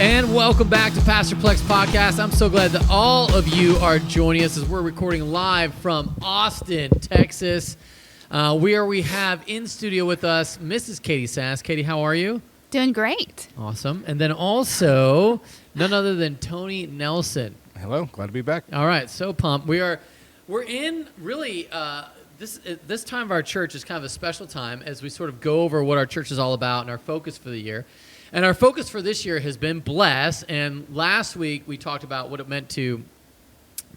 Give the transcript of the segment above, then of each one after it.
And welcome back to Pastor Plek's podcast. I'm so glad that all of you are joining us as we're recording live from Austin, Texas, where we have in studio with us Mrs. Catie Sas. Catie, how are you? Doing great. Awesome. And then also none other than Tony Nelson. Hello, glad to be back. All right, so pumped. We're in really this time of our church is kind of a special time as we sort of go over what our church is all about and our focus for the year. And our focus for this year has been bless. And last week we talked about what it meant to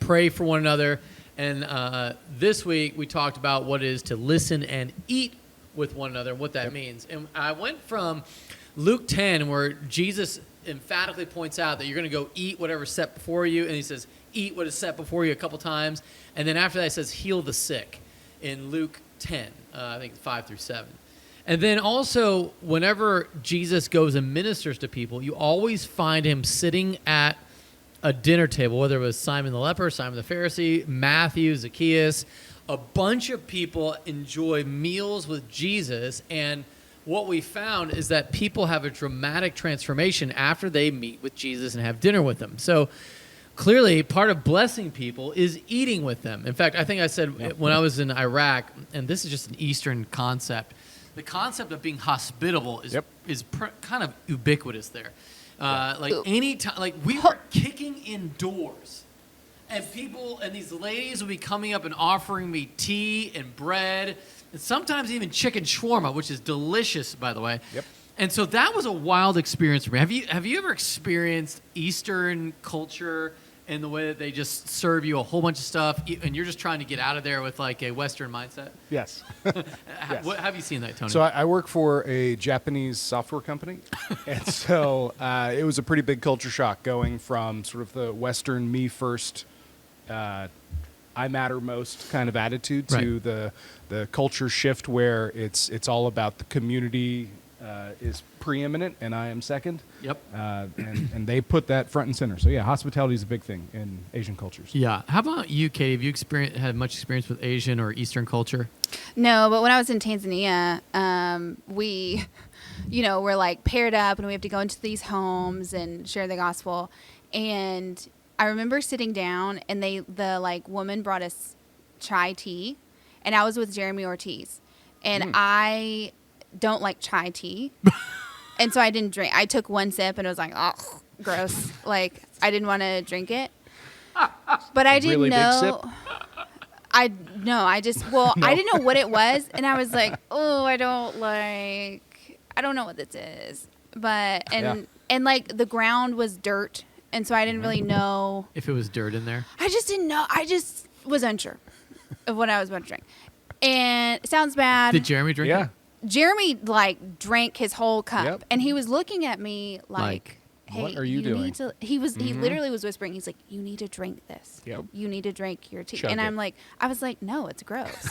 pray for one another. And this week we talked about what it is to listen and eat with one another and what that means. And I went from Luke 10, where Jesus emphatically points out that you're going to go eat whatever's set before you. And he says, eat what is set before you a couple times. And then after that, he says, heal the sick in Luke 10, I think 5 through 7. And then also, whenever Jesus goes and ministers to people, you always find him sitting at a dinner table, whether it was Simon the leper, Simon the Pharisee, Matthew, Zacchaeus. A bunch of people enjoy meals with Jesus, and what we found is that people have a dramatic transformation after they meet with Jesus and have dinner with him. So clearly, part of blessing people is eating with them. In fact, I think I said when I was in Iraq, and this is just an Eastern concept, the concept of being hospitable is kind of ubiquitous there. Any time, like we were kicking indoors, and people and these ladies would be coming up and offering me tea and bread, and sometimes even chicken shawarma, which is delicious, by the way. Yep. And so that was a wild experience for me. Have you ever experienced Eastern culture in the way that they just serve you a whole bunch of stuff, and you're just trying to get out of there with like a Western mindset? Yes. Yes. What, have you seen that, Tony? So I work for a Japanese software company, and so it was a pretty big culture shock going from sort of the Western me first, I matter most kind of attitude to the culture shift where it's all about the community is preeminent and I am second. Yep. And they put that front and center. So yeah, hospitality is a big thing in Asian cultures. Yeah. How about you, Catie? Have you had much experience with Asian or Eastern culture? No, but when I was in Tanzania, we, we're like paired up and we have to go into these homes and share the gospel. And I remember sitting down and the woman brought us chai tea, and I was with Jeremy Ortiz, and I don't like chai tea. And so I didn't drink. I took one sip and it was like, oh, gross. Like I didn't want to drink it. But I didn't really know. Big sip? I didn't know what it was, and I was like, oh, I don't know what this is. But and like the ground was dirt, and so I didn't really know if it was dirt in there. I just didn't know. I just was unsure of what I was about to drink. And it sounds bad. Did Jeremy drink it? Jeremy drank his whole cup, and he was looking at me like, "Hey, what are you doing?" He literally was whispering. He's like, "You need to drink this. Yep. You need to drink your tea." Chug and it. I was like, "No, it's gross."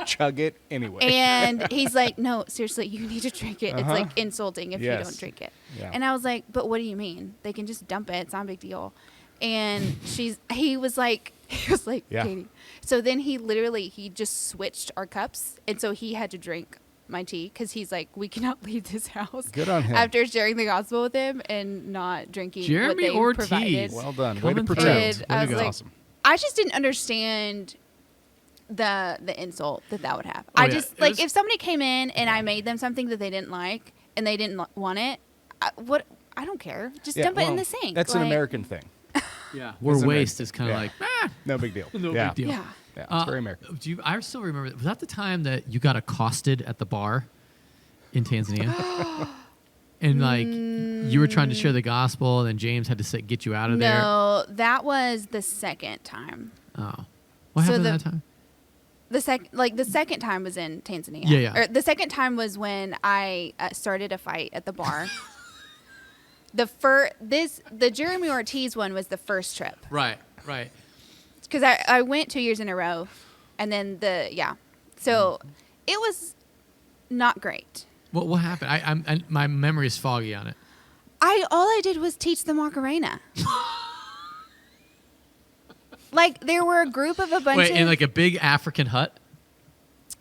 Chug it anyway. And he's like, "No, seriously, you need to drink it. It's like insulting if you don't drink it." Yeah. And I was like, "But what do you mean? They can just dump it. It's not a big deal." And he was like, Catie. So then he just switched our cups. And so he had to drink my tea because he's like, we cannot leave this house. Good on him. After sharing the gospel with him and not drinking Jeremy what they Ortiz. provided. Well done. Way Way to to protect. I was like, awesome. I just didn't understand the insult that would have. If somebody came in and I made them something that they didn't like and they didn't want it, I don't care. Just dump it in the sink. That's an American thing. Yeah. Where waste is kind of like, no big deal. no big deal. Yeah. Yeah, it's very American. I still remember, was that the time that you got accosted at the bar in Tanzania? And you were trying to share the gospel, and then James had to get you out of there? No, that was the second time. Oh. What happened that time? The second time was in Tanzania. Yeah. Or the second time was when I started a fight at the bar. The Jeremy Ortiz one was the first trip. Right. Because I went 2 years in a row, and then so it was not great. What happened? My memory is foggy on it. All I did was teach the Macarena. There were a group of a bunch of... Wait, in like a big African hut?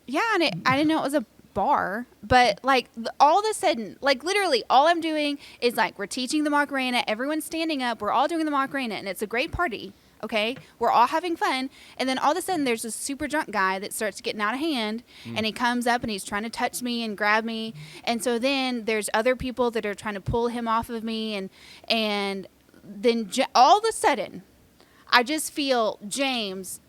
Yeah, and I didn't know it was a bar, but like all of a sudden, like literally all I'm doing is like we're teaching the Macarena, everyone's standing up, we're all doing the Macarena, and it's a great party. Okay, we're all having fun, and then all of a sudden there's this super drunk guy that starts getting out of hand, and he comes up and he's trying to touch me and grab me, and so then there's other people that are trying to pull him off of me, and then all of a sudden, I just feel James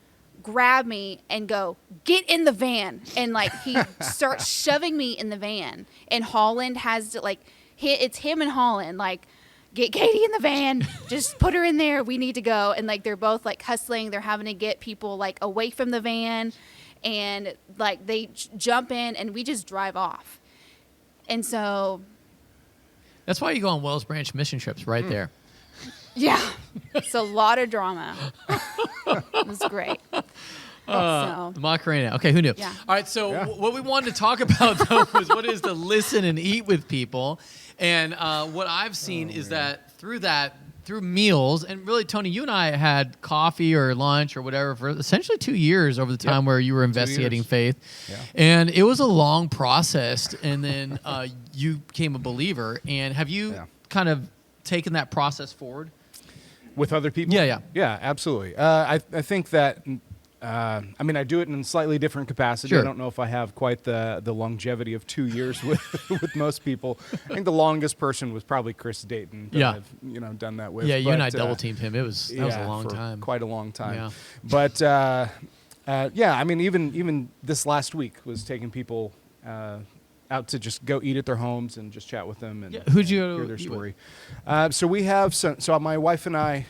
grab me and go, get in the van, and like he starts shoving me in the van, and Holland has to like, it's him and Holland like, get Catie in the van, just put her in there, we need to go. And like they're both like hustling, they're having to get people like away from the van, and like they jump in and we just drive off. And so That's why you go on Wells Branch mission trips right there. yeah, it's a lot of drama. It was great. So The Macarena. Okay, who knew? Yeah. All right, so Yeah. what we wanted to talk about, though, was what is to listen and eat with people. And what I've seen is that through meals, and really, Tony, you and I had coffee or lunch or whatever for essentially 2 years over the time where you were investigating years. faith. Yeah. And it was a long process. And then you became a believer. And have you kind of taken that process forward? With other people? Yeah. Yeah, absolutely. I think that, I mean, I do it in a slightly different capacity. Sure. I don't know if I have quite the longevity of 2 years with with most people. I think the longest person was probably Chris Dayton. That Yeah. I've done that with. Yeah, you and I But, double teamed him. That was a long for time. Quite a long time. Yeah. But yeah, I mean, even this last week was taking people out to just go eat at their homes and just chat with them and Who'd you hear go their eat story. So we have so my wife and I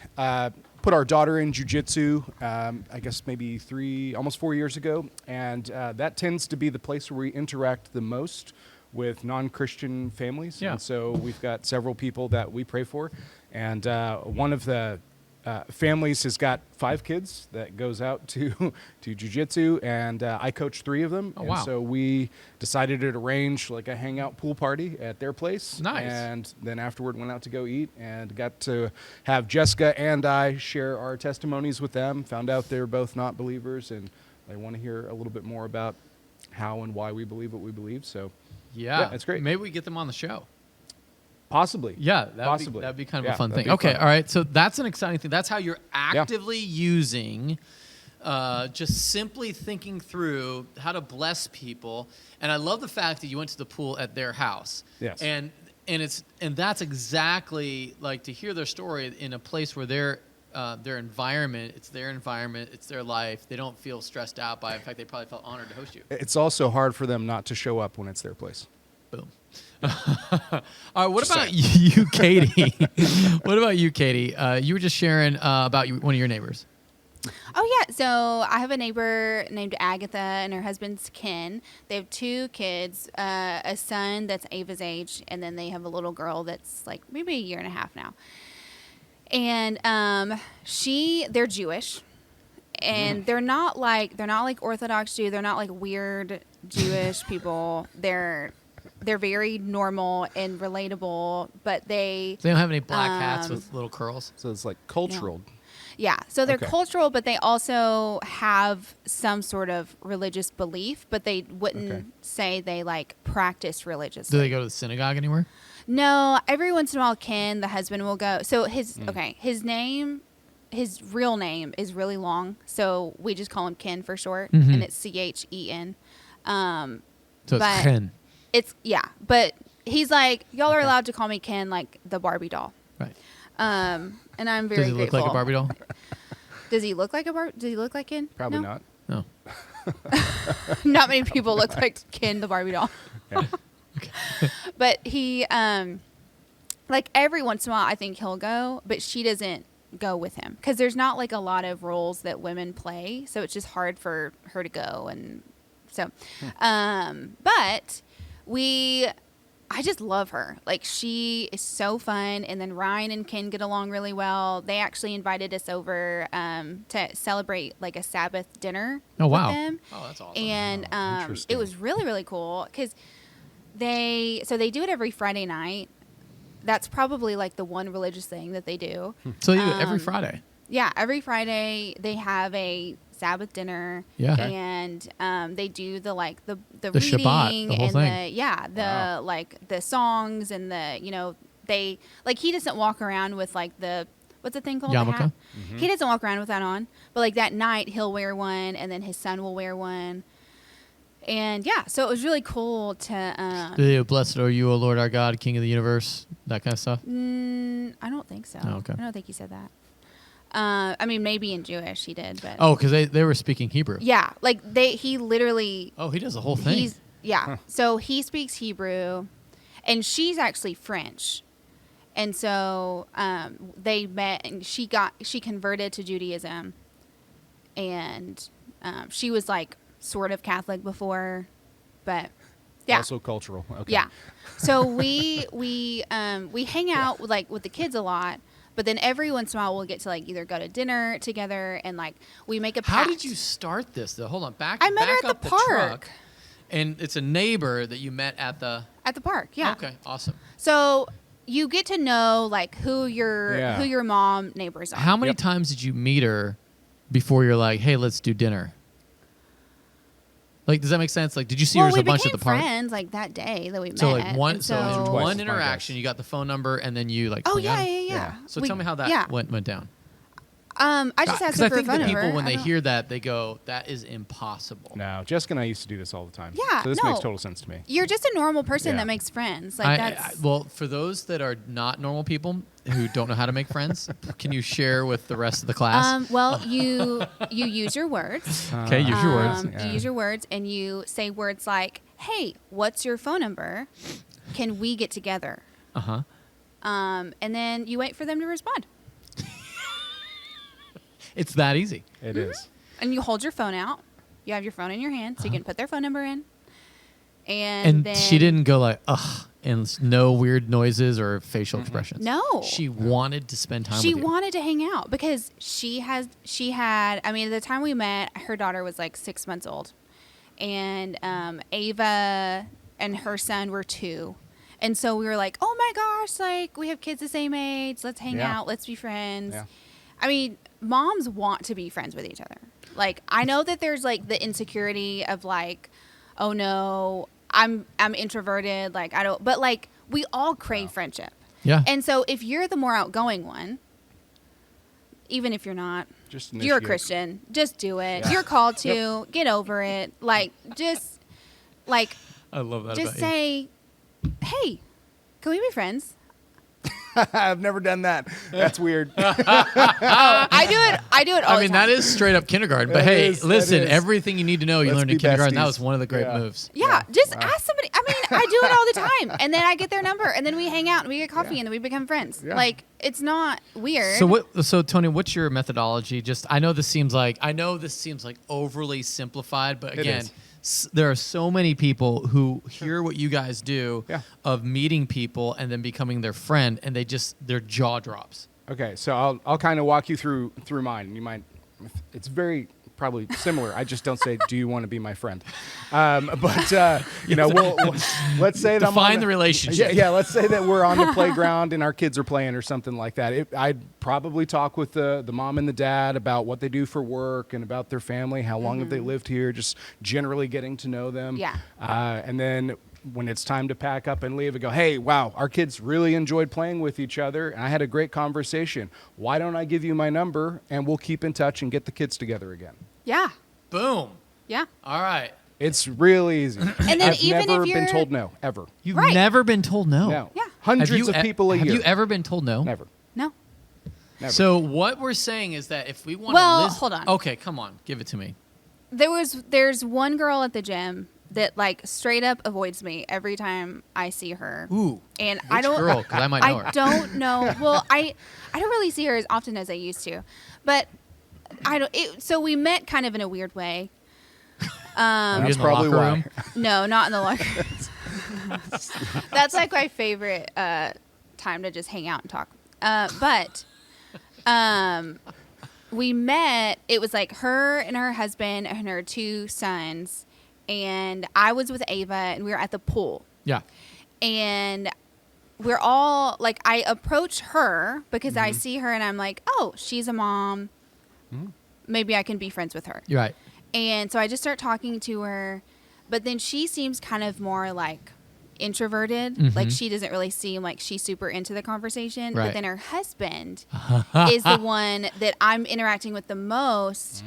put our daughter in jiu-jitsu, I guess maybe almost 4 years ago, and that tends to be the place where we interact the most with non-Christian families. Yeah. And so we've got several people that we pray for, and one of the families has got 5 kids that goes out to jiu-jitsu, and I coach 3 of them. Oh, and wow. so we decided to arrange like a hangout pool party at their place. Nice. And then afterward went out to go eat and got to have Jessica and I share our testimonies with them. Found out they're both not believers, and they want to hear a little bit more about how and why we believe what we believe. So Yeah, it's great. Maybe we get them on the show. possibly. Yeah, Possibly. That'd be kind of Yeah, a fun that'd thing. be Okay, fun. all right. So that's an exciting thing. That's how you're actively using, just simply thinking through how to bless people. And I love the fact that you went to the pool at their house. Yes. And that's exactly like to hear their story in a place where their environment, it's their life. They don't feel stressed out by it. In fact, they probably felt honored to host you. It's also hard for them not to show up when it's their place. Boom. All right. What Just about saying. you, Catie? What about you, Catie? You were just sharing about one of your neighbors. Oh, yeah. So I have a neighbor named Agatha, and her husband's Ken. They have 2 kids, a son that's Ava's age, and then they have a little girl that's like maybe a year and a half now. And they're Jewish, and they're not like Orthodox Jew. They're not like weird Jewish people. They're very normal and relatable, but They don't have any black hats with little curls. So it's like cultural. yeah, so they're Okay. cultural, but they also have some sort of religious belief, but they wouldn't Okay. say they like practice Do religiously. they go to the synagogue anywhere? No, every once in a while Ken, the husband, will go. So his real name is really long, so we just call him Ken for short, Mhm. and it's Chen. So But- it's Chen. But he's like, y'all are allowed to call me Ken, like the Barbie doll. Right. And I'm very Does he look grateful. like a Barbie doll? Does he look like a Barbie? Does he look like Ken? Probably No? not. No. Not many people look like Ken, the Barbie doll. Yeah. But he, like every once in a while, I think he'll go, but she doesn't go with him because there's not like a lot of roles that women play, so it's just hard for her to go, and so, but I just love her. Like she is so fun, and then Ryan and Ken get along really well. They actually invited us over to celebrate like a Sabbath dinner. Oh, wow. With them. Oh, that's awesome. And it interesting. was really, really cool because they do it every Friday night. That's probably like the one religious thing that they do. So you do it every Friday. Yeah, every Friday they have a Sabbath dinner. Yeah. Okay. And they do the reading Shabbat, the whole and thing. the like the songs and they like he doesn't walk around with like the what's the thing called? The Yarmulke? hat? He doesn't walk around with that on. But like that night he'll wear one and then his son will wear one. And so it was really cool to Blessed are you, O Lord our God, King of the universe, that kind of stuff. I don't think so. Oh, okay. I don't think he said that. I mean, maybe in Jewish he did, but Because they were speaking Hebrew. yeah, like he literally. Oh, he does the whole thing. So he speaks Hebrew, and she's actually French, and so they met, and she converted to Judaism, and she was like sort of Catholic before, but yeah, Also cultural. Okay. yeah. So we hang out with the kids a lot. But then every once in a while we'll get to like either go to dinner together and like we make a pact. How did you start this though? Hold on, I met her at up the park. Truck, and it's a neighbor that you met at the park. Yeah. Okay, awesome. So you get to know like who your mom neighbors are. How many times did you meet her before you're like, hey, let's do dinner? Like, does that make sense? Like, did you see her as a bunch at the park? We became friends like that day that we met. So like one, so Twice as one far, interaction, you got the phone number, and then you like. Oh hung out? yeah. So tell me how that went down. I just asked Because her I for a think phone the number. people when they hear that they go, that is impossible. No, Jessica and I used to do this all the time. Yeah, So this no. makes total sense to me. You're just a normal person Yeah. that makes friends. Like that's Well, for those that are not normal people who don't know how to make friends, can you share with the rest of the class? well, you use your words. Okay, use your words. You use your words and you say words like, "Hey, what's your phone number? Can we get together?" Uh-huh. And then you wait for them to respond. It's that easy. It is. And you hold your phone out. You have your phone in your hand, so you can put their phone number in. And then she didn't go like, ugh, and no weird noises or facial expressions. No. She wanted to spend time She with you. wanted to hang out because she had, I mean, at the time we met, her daughter was like 6 months old. And Ava and her son were 2. And so we were like, oh my gosh, like we have kids the same age. Let's hang out. Let's be friends. Yeah. I mean, moms want to be friends with each other. Like, I know that there's like the insecurity of like, oh no, I'm introverted. Like, I don't, but like we all crave friendship. Yeah. And so if you're the more outgoing one, even if you're not, Just you're a initiate. Christian, just do it. Yeah. You're called to get over it. Like, just like, I love that just about say, hey, can we be friends? I've never done that. That's weird. I do it all I mean, the time. that is straight up kindergarten. But That hey, is, that listen, is. everything you need to know you Let's learned in be kindergarten. That besties. was one of the great Yeah. moves. Yeah, just ask somebody. I mean, I do it all the time. And then I get their number and then we hang out and we get coffee and then we become friends. Yeah. Like, it's not weird. So Tony, what's your methodology? Just I know this seems like overly simplified, but It again, is. there are so many people who hear what you guys do Yeah. of meeting people and then becoming their friend, and their jaw drops. Okay, so I'll kind of walk you through mine. You might, it's very probably similar. I just don't say, "Do you want to be my friend?" But we'll let's say that I'm Define on the relationship. Yeah, let's say that we're on the playground and our kids are playing or something like that. I'd probably talk with the mom and the dad about what they do for work and about their family, how long have they lived here, just generally getting to know them. Yeah. And then when it's time to pack up and leave, I go, hey, wow, our kids really enjoyed playing with each other, and I had a great conversation. Why don't I give you my number, and we'll keep in touch and get the kids together again? yeah. Boom. Yeah. All right. It's real easy. And then I've even never if been you're told no, ever. You've Right. never been told no. No. Yeah. Hundreds of people a year. Have you ever been told no? Never. No. Never. So what we're saying is that if we want Well, to listen, hold on. Okay, come on, give it to me. There's one girl at the gym that like straight up avoids me every time I see her. Ooh. And I don't girl? 'Cause I might know her. I don't know. Well, I don't really see her as often as I used to. But so we met kind of in a weird way. Are you That's in the probably locker why. room? No, not in the locker room. That's like my favorite time to just hang out and talk. But we met. It was like her and her husband and her 2 sons. And I was with Ava, and we were at the pool. Yeah. And we're all like, I approach her because I see her, and I'm like, oh, she's a mom. maybe I can be friends with her. You're right. And so I just start talking to her, but then she seems kind of more like introverted. Like she doesn't really seem like she's super into the conversation. Right. But then her husband is the one that I'm interacting with the most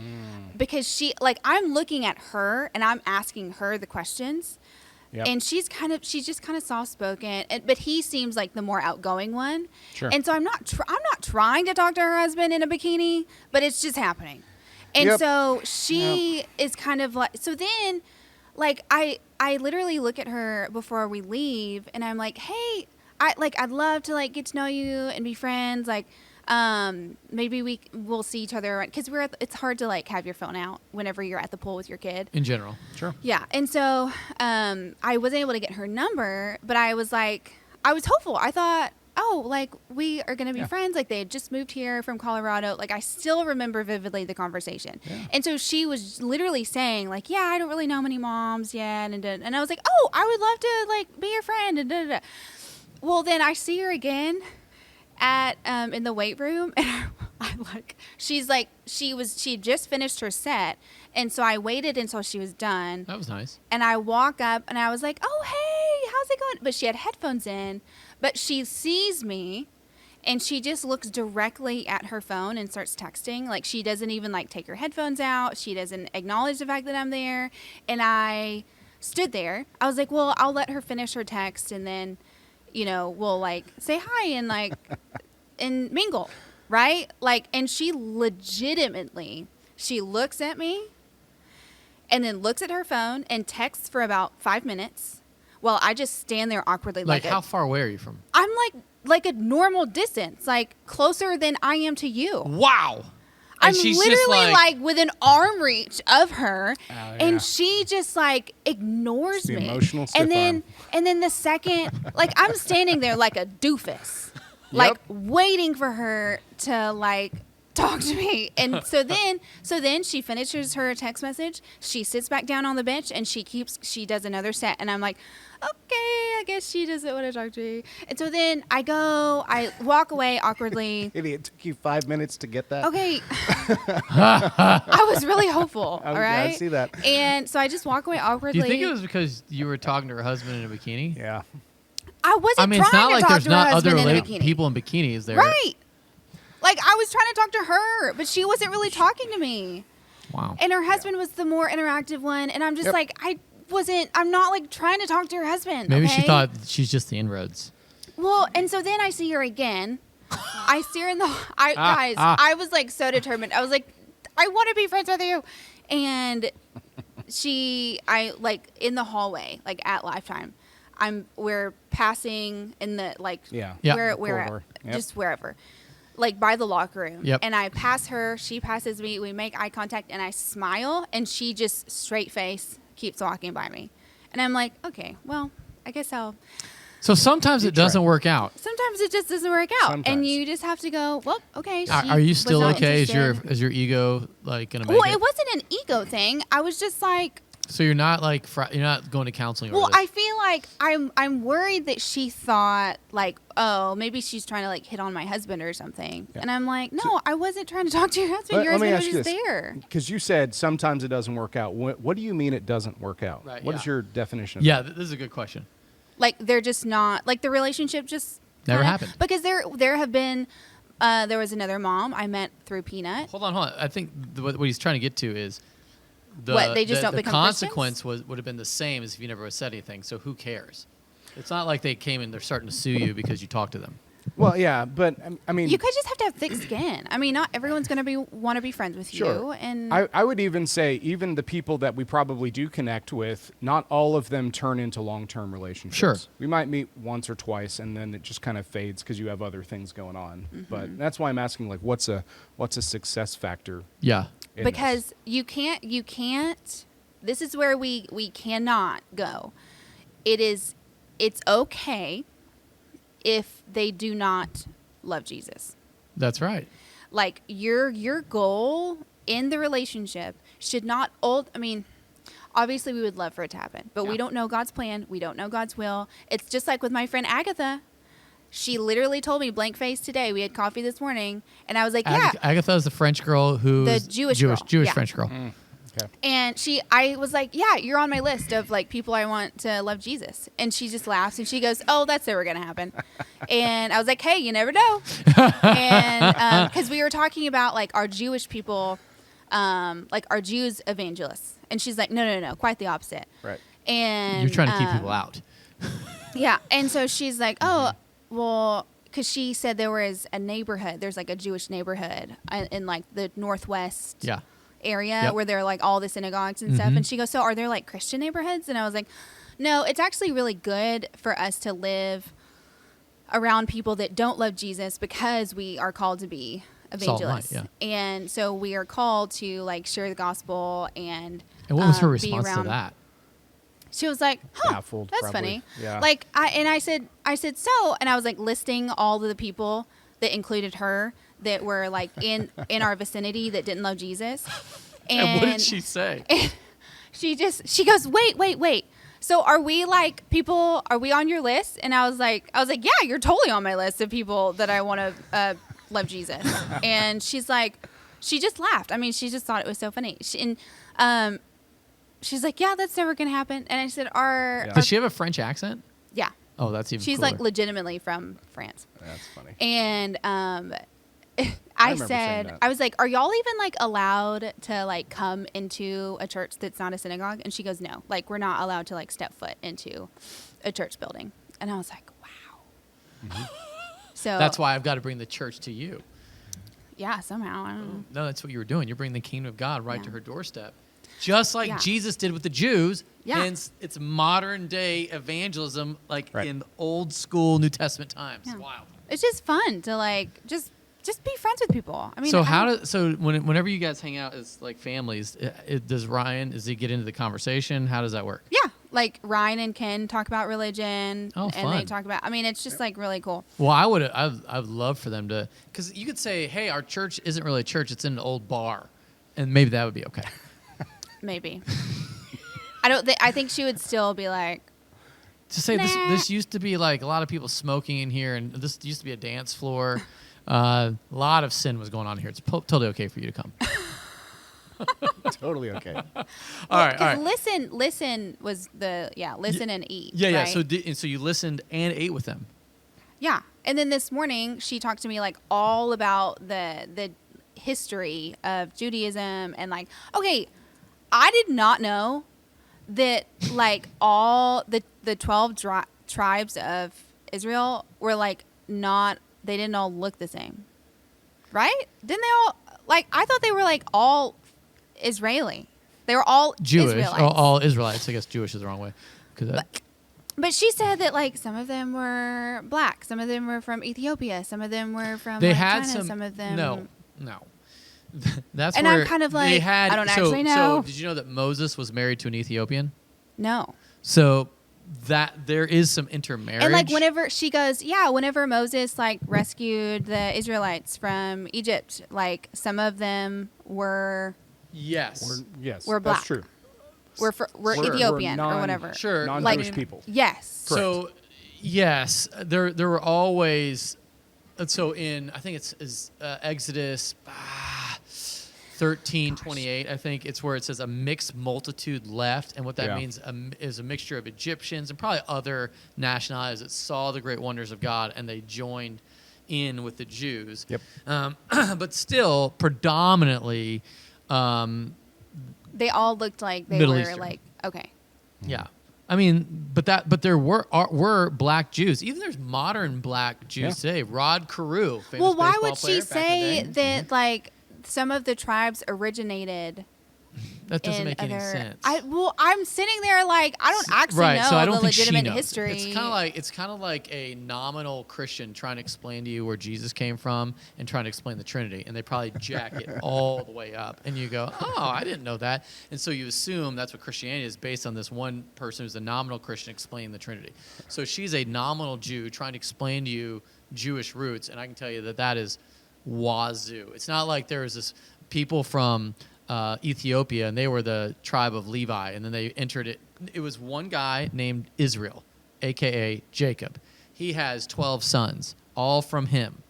because she, like, I'm looking at her and I'm asking her the questions. Yep. And she's just kind of soft spoken, but he seems like the more outgoing one. Sure. And so I'm not trying to talk to her husband in a bikini, but it's just happening. And Yep. so she is kind of like, so then like I literally look at her before we leave and I'm like, hey, I'd love to like get to know you and be friends. Like, maybe we'll see each other because it's hard to like have your phone out whenever you're at the pool with your kid. In general. Sure. Yeah. And so, I wasn't able to get her number, but I was hopeful. I thought, oh, like we are going to be friends. Like they had just moved here from Colorado. Like I still remember vividly the conversation. Yeah. And so she was literally saying like, yeah, I don't really know many moms yet. And I was like, oh, I would love to like be your friend. And da, da, da. Well, then I see her again at, in the weight room. And I'm like, she just finished her set. And so I waited until she was done. That was nice. And I walk up and I was like, oh, hey, how's it going? But she had headphones in. But she sees me and she just looks directly at her phone and starts texting. Like she doesn't even like take her headphones out. She doesn't acknowledge the fact that I'm there. And I stood there. I was like, well, I'll let her finish her text and then, you know, we'll like say hi and like and mingle. Right? Like, and she legitimately, she looks at me and then looks at her phone and texts for about 5 minutes. Well, I just stand there awkwardly. Like how far away are you from? I'm like a normal distance, like closer than I am to you. Wow. I'm she's literally just like within arm reach of her, yeah. and she just like ignores It's the me. emotional stiff and then arm. and then the second, like I'm standing there like a doofus, like waiting for her to like talk to me. And so then she finishes her text message. She sits back down on the bench and she does another set. And I'm like, okay, I guess she doesn't want to talk to me. And so then I walk away awkwardly. Idiot, took you 5 minutes to get that. Okay. I was really hopeful. All right. I see that. And so I just walk away Do awkwardly. you think it was because you were talking to her husband in a bikini? Yeah. I wasn't I mean, it's trying not to like talk there's to her not other husband in a bikini. people in bikinis there. Right. Like I was trying to talk to her, but she wasn't really talking to me. Wow. And her husband was the more interactive one. And I'm just like, I'm not like trying to talk to her husband. Maybe okay? she thought she's just the inroads. Well, and so then I see her again. I see her in the, I was like so determined. I was like, I want to be friends with you. And I like in the hallway, like at Lifetime, we're passing in the, like, Yeah. where just wherever. Like by the locker room. Yep. And I pass her, she passes me, we make eye contact, and I smile, and she just straight face keeps walking by me. And I'm like, okay, well, I guess So sometimes it doesn't work out. sometimes it just doesn't work out. Sometimes. And you just have to go, well, okay. Are you still was not okay? interested. Is your ego like gonna make Well, it? it wasn't an ego thing. I was just like, So you're not like you're not going to counseling. well, over this. I feel like I'm worried that she thought like, oh, maybe she's trying to like hit on my husband or something. Yeah. And I'm like, no, I wasn't trying to talk to your husband. Your Let me husband was ask you just this. there. Because you said sometimes it doesn't work out. What do you mean it doesn't work out? Right, What is yeah. your definition of Yeah, that? this is a good question. Like they're just not like the relationship just Never kinda- happened. because there have been there was another mom I met through Peanut. Hold on. I think what he's trying to get to is They just don't the become consequence would have been the same as if you never said anything. So who cares? It's not like they came and they're starting to sue you because you talked to them. Well, yeah, but I mean, You could just have to have thick skin. I mean, not everyone's going to want to be friends with you. Sure. And I would even say even the people that we probably do connect with, not all of them turn into long-term relationships. Sure. We might meet once or twice, and then it just kind of fades because you have other things going on. Mm-hmm. But that's why I'm asking, like, what's a success factor? Yeah. in because this? you can't. This is where we cannot go. It's okay if they do not love Jesus. That's right. Like your goal in the relationship should not I mean, obviously we would love for it to happen, but we don't know God's plan. We don't know God's will. It's just like with my friend Agatha. She literally told me blank face today. We had coffee this morning, and I was like, yeah. Agatha is the French girl who's The Jewish girl. Yeah. French girl. Okay. And I was like, yeah, you're on my list of like people I want to love Jesus. And she just laughs and she goes, oh, that's never going to happen. And I was like, hey, you never know. And because we were talking about like our Jewish people, like our Jews evangelists. And she's like, no, quite the opposite. Right. And You're trying to keep people out. Yeah. And so she's like, oh, well, because she said there was a neighborhood. There's like a Jewish neighborhood in like the Northwest area Yep. where there are like all the synagogues and stuff. And she goes, so are there like Christian neighborhoods? And I was like, no, it's actually really good for us to live around people that don't love Jesus because we are called to be evangelists. Salt and light, And so we are called to like share the gospel and what was her be response to around- that? She was like, huh, Baffled, that's probably. funny. Yeah. Like, I said, so, and I was like listing all of the people that included her that were like in our vicinity that didn't love Jesus. And what did she say? She goes, wait. So are we on your list? And I was like, yeah, you're totally on my list of people that I want to love Jesus. And she's like, she just laughed. I mean, she just thought it was so funny. She's like, yeah, that's never going to happen. And I said, Does she have a French accent? yeah. Oh, that's even She's cooler. like legitimately from France. That's funny. And I I remember saying said, that. I was like, are y'all even like allowed to like come into a church that's not a synagogue? And she goes, no, like we're not allowed to like step foot into a church building. And I was like, wow. So That's why I've got to bring the church to you. yeah, somehow, I don't know. No, that's what you were doing. You're bringing the kingdom of God right Yeah. to her doorstep. Just like Yeah. Jesus did with the Jews. Yeah. Hence, it's modern day evangelism, like Right. in old school New Testament times. Yeah. Wow. It's just fun to like just be friends with people. I mean, So I don't- whenever you guys hang out as like families, does he get into the conversation? How does that work? yeah, like Ryan and Ken talk about religion, Oh, and fun. they talk about. I mean, it's just like really cool. Well, I'd love for them to, because you could say, hey, our church isn't really a church; it's in an old bar, and maybe that would be okay. Maybe. I think she would still be like, To say Nah. this used to be like a lot of people smoking in here, and this used to be a dance floor. A lot of sin was going on here. It's totally okay for you to come. Totally okay. All right. listen was the listen and eat. Yeah. right? So you listened and ate with them. Yeah. And then this morning she talked to me like all about the history of Judaism and like, okay, I did not know that like all the 12 tribes of Israel were like they didn't all look the same. Right? Didn't they all like I thought they were like all Israeli. They were all Jewish. Israelites. All Israelites. I guess Jewish is the wrong way. But she said that like some of them were black, some of them were from Ethiopia, some of them were from they like, had China, some of them. No. That's And where I'm kind of they like, had, I don't actually know. So did you know that Moses was married to an Ethiopian? No. So that there is some intermarriage. And like whenever she goes, whenever Moses like rescued the Israelites from Egypt, like some of them were yes, Yes, We're black. that's true. were We're Ethiopian or whatever. Sure. Non-Jewish Like- people. Yes. So, yes, there were always. So in I think it's Exodus 13:28. I think it's where it says a mixed multitude left, and what that Yeah. means is a mixture of Egyptians and probably other nationalities that saw the great wonders of God and they joined in with the Jews. Yep. But still, predominantly, They all looked like they Middle were Eastern. like okay. yeah. I mean, but there were black Jews. Even there's modern black Jews Yeah. today. Rod Carew, famous Well, why baseball would player she back in the say day. that like some of the tribes originated That doesn't in make any other? sense. I'm sitting there like I don't actually Right, know so I don't the think she legitimate knows. history. It's kind of like a nominal Christian trying to explain to you where Jesus came from and trying to explain the Trinity, and they probably jack it all the way up, and you go, "Oh, I didn't know that," and so you assume that's what Christianity is based on. This one person who's a nominal Christian explaining the Trinity. So she's a nominal Jew trying to explain to you Jewish roots, and I can tell you that is wazoo. It's not like there was this people from Ethiopia, and they were the tribe of Levi, and then they entered it. It was one guy named Israel, a.k.a. Jacob. he has 12 sons, all from him.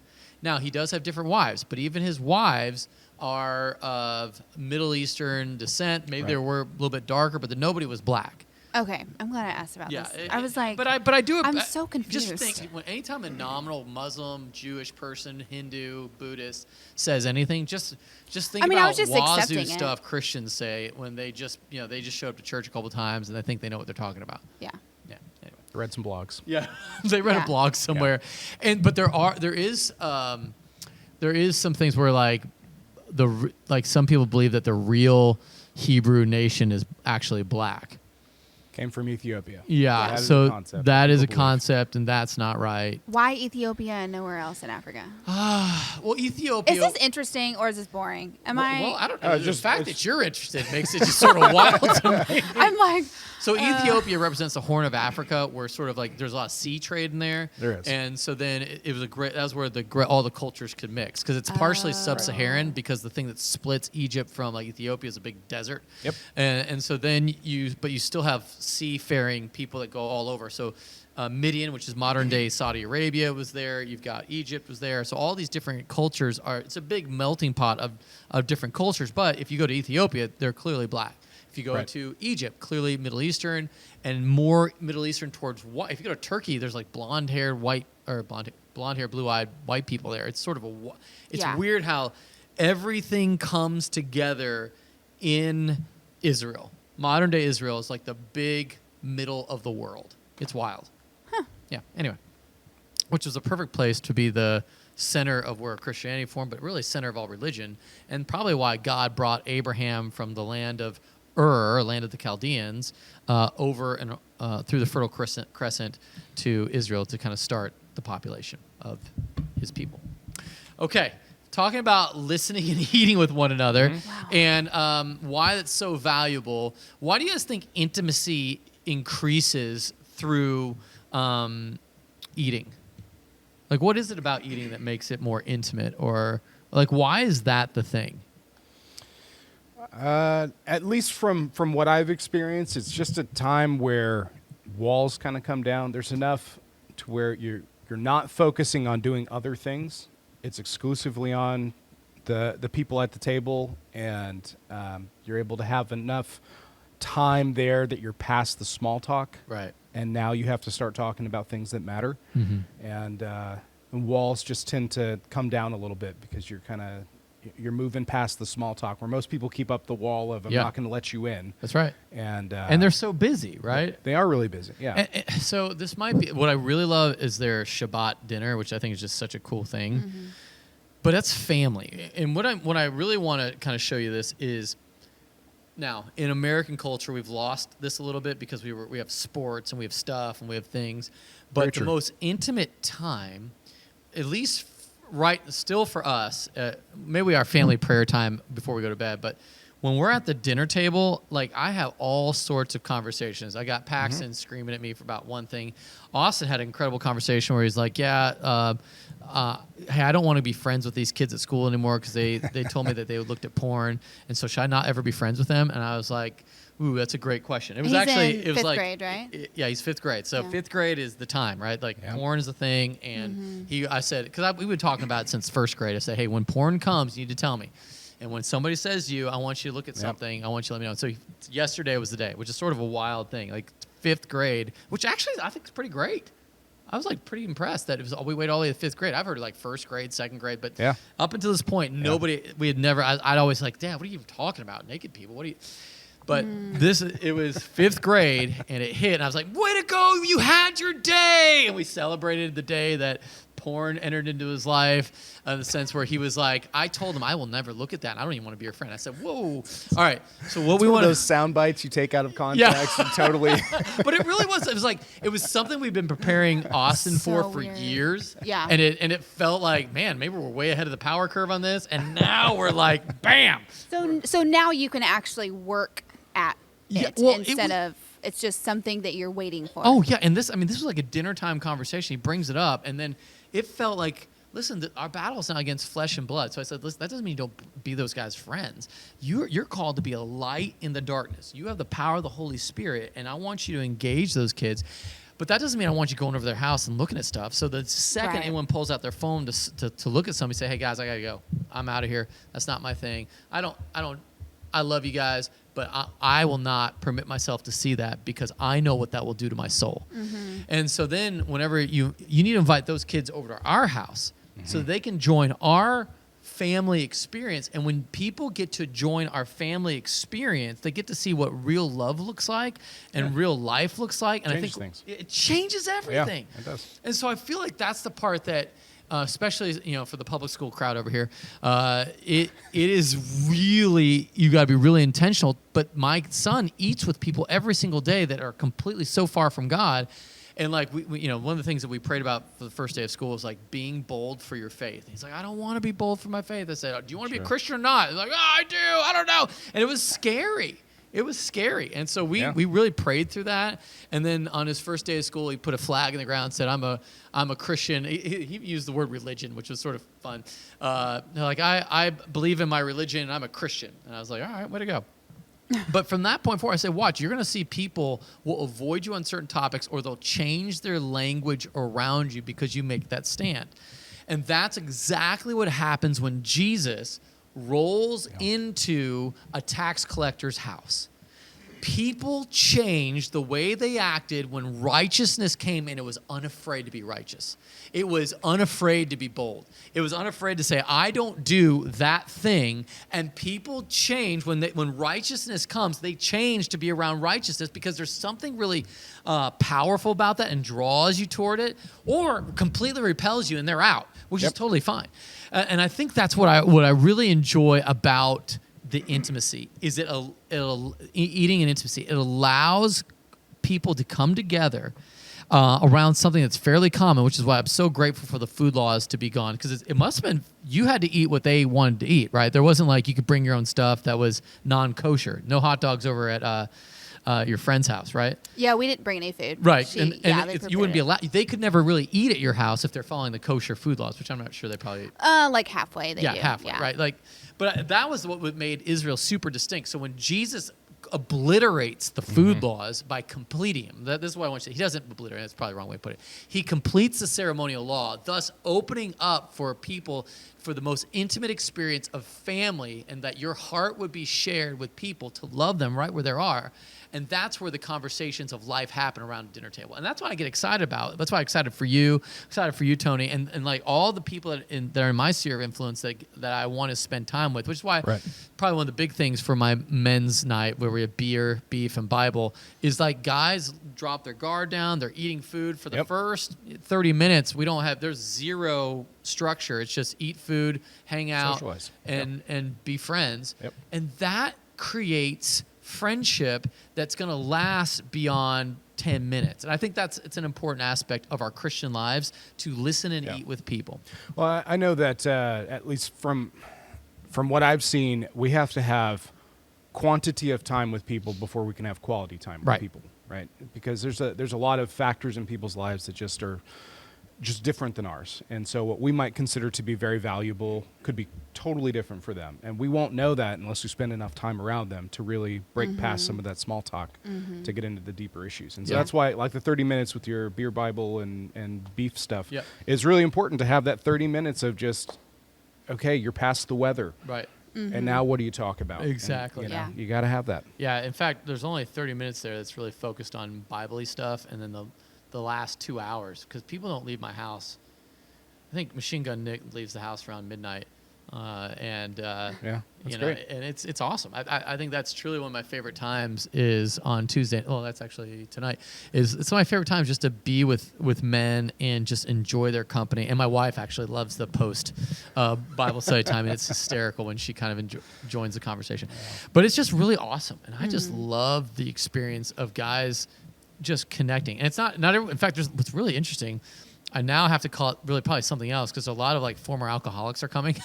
Now, he does have different wives, but even his wives are of Middle Eastern descent. Maybe they were a little bit darker, but nobody was black. Okay, I'm glad I asked about this. I was like, but I do. I'm so confused. Just think, anytime a nominal Muslim, Jewish person, Hindu, Buddhist says anything, just think I about was just wazoo accepting stuff Christians say when they just show up to church a couple times and they think they know what they're talking about. Yeah. Yeah. Anyway. Read some blogs. Yeah, they read a blog somewhere, but there is some things where like some people believe that the real Hebrew nation is actually black. Came from Ethiopia. Yeah, so that is a concept, and that's not right. Why Ethiopia and nowhere else in Africa? Well, Ethiopia. Is this interesting or is this boring? Well, I don't know. The fact that you're interested makes it just sort of wild to me. I'm like. So Ethiopia represents the Horn of Africa, where sort of like there's a lot of sea trade in there. There is. And so then it was that was where all the cultures could mix, because it's partially sub-Saharan, because the thing that splits Egypt from like Ethiopia is a big desert. Yep. And so then you still have seafaring people that go all over. So Midian, which is modern day Saudi Arabia, was there. You've got Egypt was there. So all these different cultures it's a big melting pot of different cultures. But if you go to Ethiopia, they're clearly black. If you go to Egypt, clearly Middle Eastern, and more Middle Eastern towards white. If you go to Turkey, there's like blonde-haired, blonde-haired, blue-eyed white people there. It's sort of it's weird how everything comes together in Israel. Modern day Israel is like the big middle of the world. It's wild. Huh. Yeah. Anyway, which is a perfect place to be the center of where Christianity formed, but really center of all religion, and probably why God brought Abraham from the land of land of the Chaldeans, over and through the Fertile Crescent to Israel to kind of start the population of his people. Okay, talking about listening and eating with one another, and why that's so valuable. Why do you guys think intimacy increases through eating? Like, what is it about eating that makes it more intimate, or like, why is that the thing? At least from what I've experienced, it's just a time where walls kind of come down. There's enough to where you're not focusing on doing other things. It's exclusively on the people at the table, and you're able to have enough time there that you're past the small talk. Right. And now you have to start talking about things that matter. Mm-hmm. And walls just tend to come down a little bit because you're moving past the small talk, where most people keep up the wall of, I'm not going to let you in. That's right. And they're so busy, right? They are really busy, yeah. And so this might be, what I really love is their Shabbat dinner, which I think is just such a cool thing. Mm-hmm. But that's family. And what I really want to kind of show you this is, now, in American culture, we've lost this a little bit because we have sports and we have stuff and we have things. But the most intimate time, at least still for us, maybe our family prayer time before we go to bed, but when we're at the dinner table, like, I have all sorts of conversations. I got Paxton screaming at me for about one thing. Austin had an incredible conversation where he's like, hey, I don't want to be friends with these kids at school anymore because they told me that they looked at porn, and so should I not ever be friends with them? And I was like, ooh, that's a great question. It was fifth grade, right? Yeah, he's fifth grade. So fifth grade is the time, right? Like, porn is the thing. And I said, because we've been talking about it since first grade. I said, hey, when porn comes, you need to tell me. And when somebody says to you, I want you to look at something, I want you to let me know. So yesterday was the day, which is sort of a wild thing. Like, fifth grade, which actually I think is pretty great. I was like pretty impressed that we waited all the way to fifth grade. I've heard like first grade, second grade, but up until this point, we had never. I'd always like, Dad, what are you even talking about? Naked people? What are you? But it was fifth grade, and it hit, and I was like, way to go, you had your day! And we celebrated the day that porn entered into his life, in the sense where he was like, I told him I will never look at that, and I don't even want to be your friend. I said, whoa. All right, so what we want those sound bites you take out of context and totally. But it really was. It was something we've been preparing Austin for years. Yeah. And it felt like, man, maybe we're way ahead of the power curve on this, and now we're like, bam. So now you can actually work at it instead of it's just something that you're waiting for. Oh yeah, and this was like a dinner time conversation. He brings it up, and then it felt like, listen, our battle is not against flesh and blood. So I said, listen, that doesn't mean you don't be those guys' friends. You're called to be a light in the darkness. You have the power of the Holy Spirit, and I want you to engage those kids. But that doesn't mean I want you going over their house and looking at stuff. So the second Right. anyone pulls out their phone to look at somebody, say, hey guys, I gotta go. I'm out of here. That's not my thing. I love you guys, but I will not permit myself to see that because I know what that will do to my soul. And so then whenever you need to invite those kids over to our house so they can join our family experience. And when people get to join our family experience, they get to see what real love looks like and real life looks like. And Changes I think things. it changes everything. Yeah, it does. And so I feel like that's the part that, especially for the public school crowd over here, it is really, you got to be really intentional. But my son eats with people every single day that are completely so far from God. And like we one of the things that we prayed about for the first day of school was like being bold for your faith. He's like, I don't want to be bold for my faith. I said, do you want to be a Christian or not? He's like, oh, I do. I don't know. And it was scary. It was scary. And so we really prayed through that. And then on his first day of school, he put a flag in the ground and said, I'm a Christian. He used the word religion, which was sort of fun. Like, I believe in my religion and I'm a Christian. And I was like, all right, way to go. But from that point forward, I said, watch, you're going to see people will avoid you on certain topics or they'll change their language around you because you make that stand. And that's exactly what happens when Jesus rolls into a tax collector's house. People changed the way they acted when righteousness came in. It was unafraid to be righteous. It was unafraid to be bold. It was unafraid to say, I don't do that thing. And people change when righteousness comes, they change to be around righteousness because there's something really powerful about that and draws you toward it, or completely repels you and they're out, which is totally fine. And I think that's what I really enjoy about the intimacy is eating and intimacy. It allows people to come together around something that's fairly common, which is why I'm so grateful for the food laws to be gone. Because it must have been, you had to eat what they wanted to eat, right? There wasn't like you could bring your own stuff that was non-kosher. No hot dogs over at your friend's house, right? Yeah, we didn't bring any food. Right. They You wouldn't be prepared it. allowed, they could never really eat at your house if they're following the kosher food laws, which I'm not sure they probably... Like halfway they do. halfway, right? Like, but that was what made Israel super distinct. So when Jesus obliterates the food laws by completing them, this is what I want to say. He doesn't obliterate. That's probably the wrong way to put it. He completes the ceremonial law, thus opening up for people for the most intimate experience of family, and that your heart would be shared with people to love them right where they are. And that's where the conversations of life happen around a dinner table. And that's what I get excited about. That's why I'm excited for you, Tony, and like all the people that are in my sphere of influence that I want to spend time with, which is why probably one of the big things for my men's night where we have beer, beef, and Bible is like guys drop their guard down. They're eating food for the first 30 minutes. There's zero structure. It's just eat food, hang out, socialize, and be friends. Yep. And that creates friendship that's going to last beyond 10 minutes. And I think it's an important aspect of our Christian lives to listen and eat with people. Well, I know that at least from what I've seen, we have to have quantity of time with people before we can have quality time with people, right? Because there's a lot of factors in people's lives that just are just different than ours. And so what we might consider to be very valuable could be totally different for them. And we won't know that unless we spend enough time around them to really break past some of that small talk to get into the deeper issues. And so that's why like the 30 minutes with your beer Bible and beef stuff is really important to have that 30 minutes of just, okay, you're past the weather. Right. And now what do you talk about? Exactly. And, you got to have that. Yeah. In fact, there's only 30 minutes there that's really focused on Bible-y stuff, and then the last 2 hours, because people don't leave my house. I think Machine Gun Nick leaves the house around midnight, That's great. And it's awesome. I think that's truly one of my favorite times is on Tuesday. Well, that's actually tonight. It's one of my favorite times just to be with men and just enjoy their company. And my wife actually loves the post Bible study time, and it's hysterical when she kind of joins the conversation. But it's just really awesome, and I just love the experience of guys just connecting. And it's not everyone, in fact, what's really interesting, I now have to call it really probably something else, because a lot of like former alcoholics are coming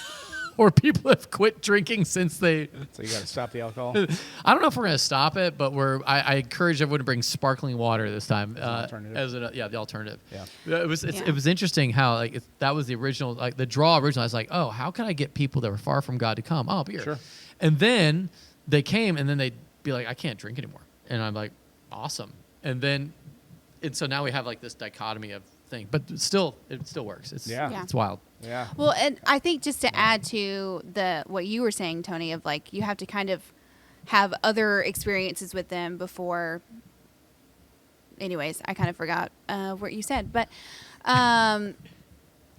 or people have quit drinking since they... So you got to stop the alcohol? I don't know if we're going to stop it, but I encourage everyone to bring sparkling water this time. Alternative. The alternative. Yeah. It was interesting how like that was the original, like the draw originally. I was like, oh, how can I get people that were far from God to come? Oh, beer. Sure. And then they came, and then they'd be like, I can't drink anymore. And I'm like, awesome. And then and so now we have like this dichotomy of thing, but still, it still works. It's Yeah. it's wild. Yeah. Well, and I think just to add to what you were saying, Tony, of like you have to kind of have other experiences with them before. Anyways, I kind of forgot what you said, but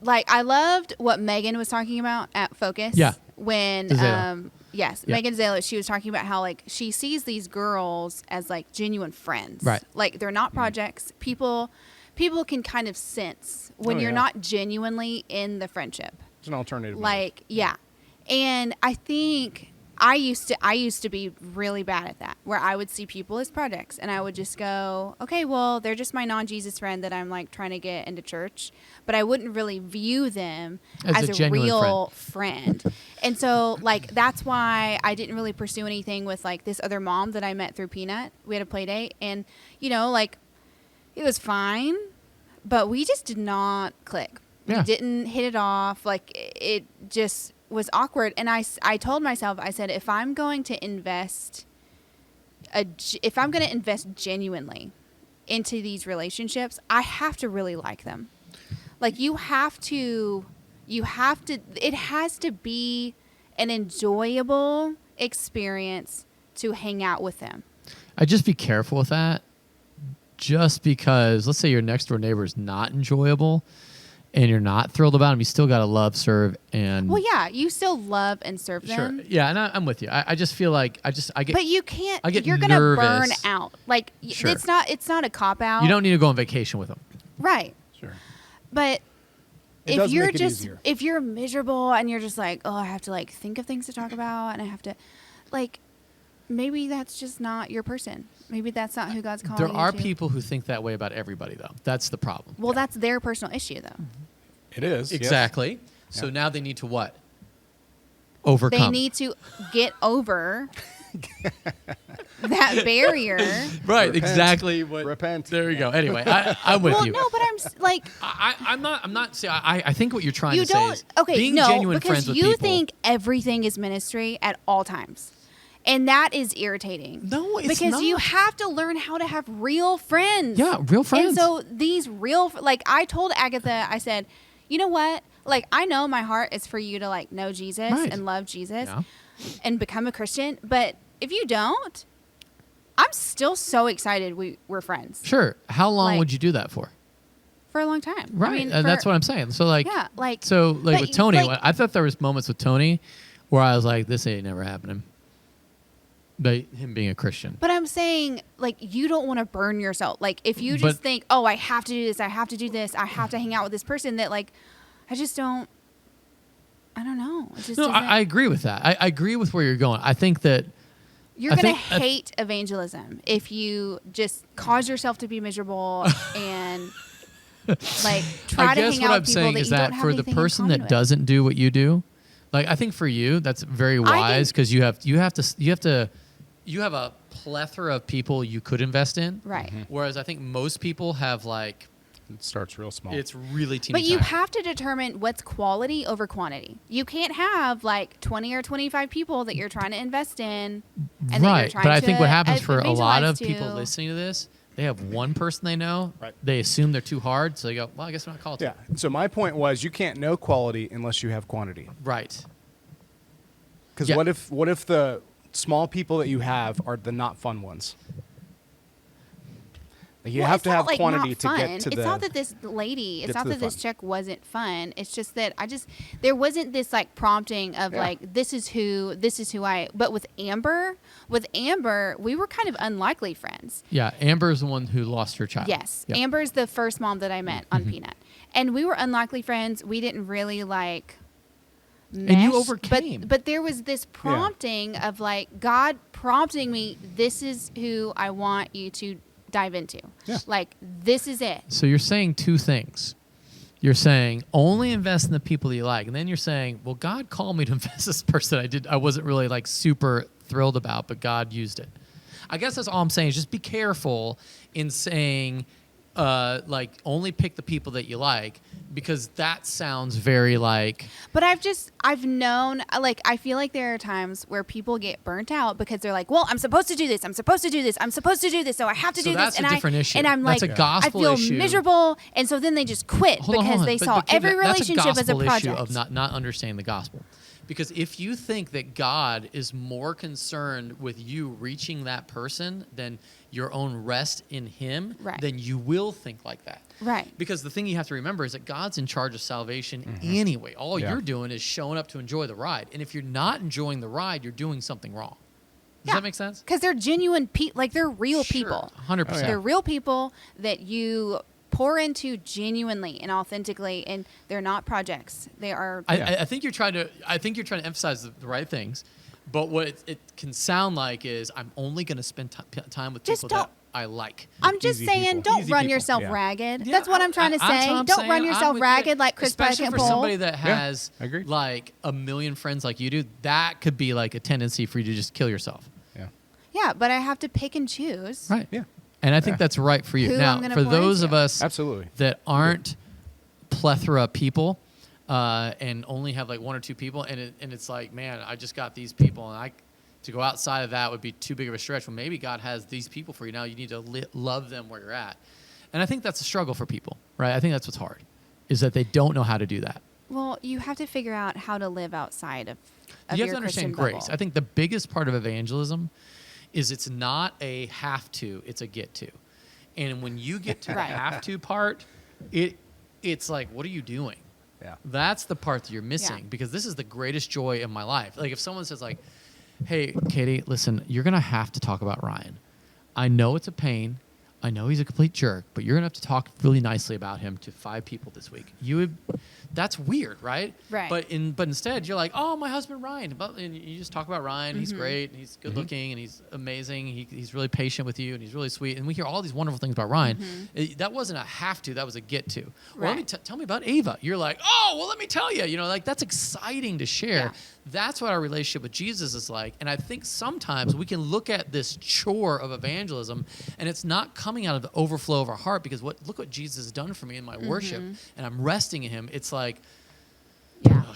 like I loved what Megan was talking about at Focus. Yeah. When Zayla. yes, Yeah. Megan Zayla, she was talking about how like she sees these girls as like genuine friends. Right. Like they're not projects. People can kind of sense when Oh, you're yeah. not genuinely in the friendship. It's an alternative. Like, yeah. And I think I used to be really bad at that, where I would see people as projects and I would just go, okay, well, they're just my non-Jesus friend that I'm like trying to get into church, but I wouldn't really view them As as a a genuine real friend. And so like, that's why I didn't really pursue anything with like this other mom that I met through Peanut. We had a play date and, you know, like it was fine, but we just did not click. Yeah. We didn't hit it off. Like it just was awkward. And I told myself, I said, if I'm going to invest genuinely into these relationships, I have to really like them. Like it has to be an enjoyable experience to hang out with them. I just be careful with that. Just because, let's say your next door neighbor is not enjoyable, and you're not thrilled about them, you still got to love, serve, and Well, yeah, you still love and serve sure, them. yeah, and I'm with you. I just feel like I get. But you can't. I get You're gonna burn nervous. out. Like Sure. it's not a cop out. You don't need to go on vacation with them. Right. Sure. But It if does you're make it just easier. if you're miserable and you're just like, oh, I have to like think of things to talk about and I have to, like, maybe that's just not your person. Maybe that's not who God's calling There you are to. people who think that way about everybody, though. That's the problem. Well, that's their personal issue, though. It is. yes. Exactly. So Yeah. now they need to what? Overcome. They need to get over that barrier. right. Repent. Exactly. What? Repent. There you go. Anyway, I'm with Well, you. no, but like, I'm not. See, I think what you're trying you to say don't. is Okay, being no, genuine because friends with you people. think everything is ministry at all times. And that is irritating. No, it's because you not. have to learn how to have real friends. Yeah, real friends. And so these real, like I told Agatha, I said, you know what? Like I know my heart is for you to like know Jesus Right. and love Jesus Yeah. and become a Christian. But if you don't, I'm still so excited we're friends Sure. How long Like- would you do that for? for a long time. Right. I mean, And that's for- what I'm saying. So like, Yeah, like so like but, with Tony, like- I thought there was moments with Tony where I was like, this ain't never happening. But him being a Christian. But I'm saying, like, you don't want to burn yourself. Like, if you just But- think, oh, I have to do this, I have to do this, I have to hang out with this person, that, like, I just don't, I don't know. It just No, doesn't- I agree with that. I agree with where you're going. I think that you're I going to think- hate evangelism if you just cause yourself to be miserable and, like, try I to guess hang what out I'm with people saying that is you don't that have for the anything in person common that with. doesn't do what you do, like I think for you that's very wise because you have a plethora of people you could invest in. Right. Whereas I think most people have like It starts real small. it's really teeny But you tiny. have to determine what's quality over quantity. You can't have like 20 or 25 people that you're trying to invest in. And that you're right. trying But I to think what happens for a lot evangelize of people to. listening to this, they have one person they know. Right. They assume they're too hard, so they go, "Well, I guess I'm not called to." yeah. So my point was, you can't know quality unless you have quantity. Right. Because Yeah. what if the small people that you have are the not fun ones? Like you Well, have it's to not, have like, quantity not to fun. get to It's the. not that this lady. It's get not to the that this fun. check wasn't fun. It's just that there wasn't this like prompting of Yeah. like this is who I. But with Amber, we were kind of unlikely friends. Yeah. Amber's the one who lost her child. Yes, Yeah. Amber's the first mom that I met on Peanut, and we were unlikely friends. We didn't really like. And you mesh, overcame. But there was this prompting of like God prompting me. This is who I want you to dive into. Yeah. Like this is it. So you're saying two things. You're saying only invest in the people that you like, and then you're saying, well, God called me to invest in this person I wasn't really like super thrilled about, but God used it. I guess that's all I'm saying is just be careful in saying like only pick the people that you like, because that sounds very like. But I've known, like, I feel like there are times where people get burnt out because they're like, well, I'm supposed to do this. I'm supposed to do this. I'm supposed to do this. So I have to do that's this. a different issue. And I'm That's like, a gospel I feel issue. miserable. And so then they just quit because they saw every relationship as a project. Issue of not understanding the gospel. Because if you think that God is more concerned with you reaching that person than your own rest in him, Right. then you will think like that. Right. Because the thing you have to remember is that God's in charge of salvation anyway. All Yeah. you're doing is showing up to enjoy the ride. And if you're not enjoying the ride, you're doing something wrong. Does that make sense? Because they're genuine people. Like, they're real Sure, people. 100%. Oh, yeah. They're real people that you pour into genuinely and authentically, and they're not projects. They are. I think you're trying to emphasize the right things, but what it can sound like is I'm only going to spend time with Just people don't- that I like. I'm just Easy saying, people. don't Easy run people. yourself Yeah. ragged. Yeah, That's what I'm trying to that's say. what I'm Don't saying. run I'm yourself with ragged you. like Chris Especially Platt for Pole. somebody that has I agree. like a million friends like you do. That could be like a tendency for you to just kill yourself. Yeah. Yeah, but I have to pick and choose. Right. Yeah. And I think that's right for you. Who Now, I'm gonna for pour those into. of us Absolutely. that aren't plethora people and only have like one or two people, and it's like, man, I just got these people, and to go outside of that would be too big of a stretch. Well, maybe God has these people for you now. You need to love them where you're at. And I think that's a struggle for people, right? I think that's what's hard, is that they don't know how to do that. Well, you have to figure out how to live outside of You your have to understand Christian grace. bubble. I think the biggest part of evangelism is it's not a have to, it's a get to. And when you get to Right. the have to part, it's like, what are you doing? Yeah. That's the part that you're missing, Yeah. because this is the greatest joy in my life. Like if someone says like, hey, Katie, listen, you're going to have to talk about Ryan. I know it's a pain. I know he's a complete jerk, but you're going to have to talk really nicely about him to 5 people this week. That's weird, right? Right. But instead you're like, oh, my husband Ryan. And you just talk about Ryan. He's Mm-hmm. great. And he's good looking and he's amazing. He's really patient with you and he's really sweet. And we hear all these wonderful things about Ryan. That wasn't a have to. That was a get to. Well, let me Right. tell me about Ava. You're like, oh, well, let me tell you. You know, like that's exciting to share. Yeah. That's what our relationship with Jesus is like. And I think sometimes we can look at this chore of evangelism and it's not coming out of the overflow of our heart, because look what Jesus has done for me in my worship, and I'm resting in him. It's like, Yeah. oh,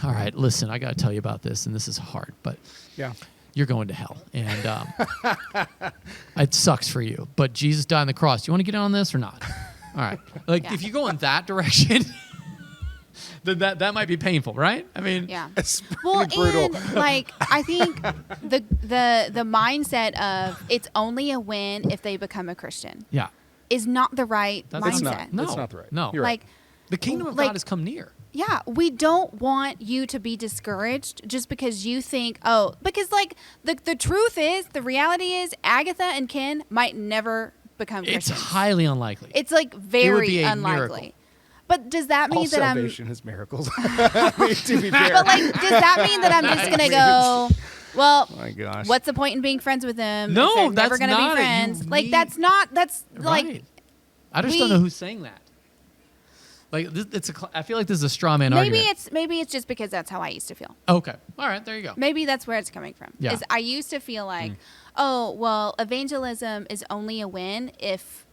all right, listen, I got to tell you about this, and this is hard, but Yeah. you're going to hell. And it sucks for you. But Jesus died on the cross. Do you want to get in on this or not? All right. Like, Yeah. if you go in that direction, then that might be painful, right? I mean, Yeah. It's pretty Well, brutal. and like I think the mindset of it's only a win if they become a Christian yeah. is not the right That's It's mindset. not. No. That's not the right. No. You're right. Like, The kingdom of like- God has come near. yeah, we don't want you to be discouraged just because you think, because like the truth is, the reality is, Agatha and Ken might never become It's Christians. highly unlikely. It's like be very a unlikely. miracle. But does that mean All that I'm? salvation is miracles. I mean, to be fair. But like, does that mean that I'm just gonna go? Well, my gosh. what's the point in being friends with them? No, if they're never that's gonna not be it. You friends. Like need- that's not. That's Right. like I just we- don't know who's saying that. Like, I feel like this is a straw man maybe argument. maybe it's just because that's how I used to feel. Okay. All right. There you go. Maybe that's where it's coming from. Yeah. Is I used to feel like, oh, well, evangelism is only a win if,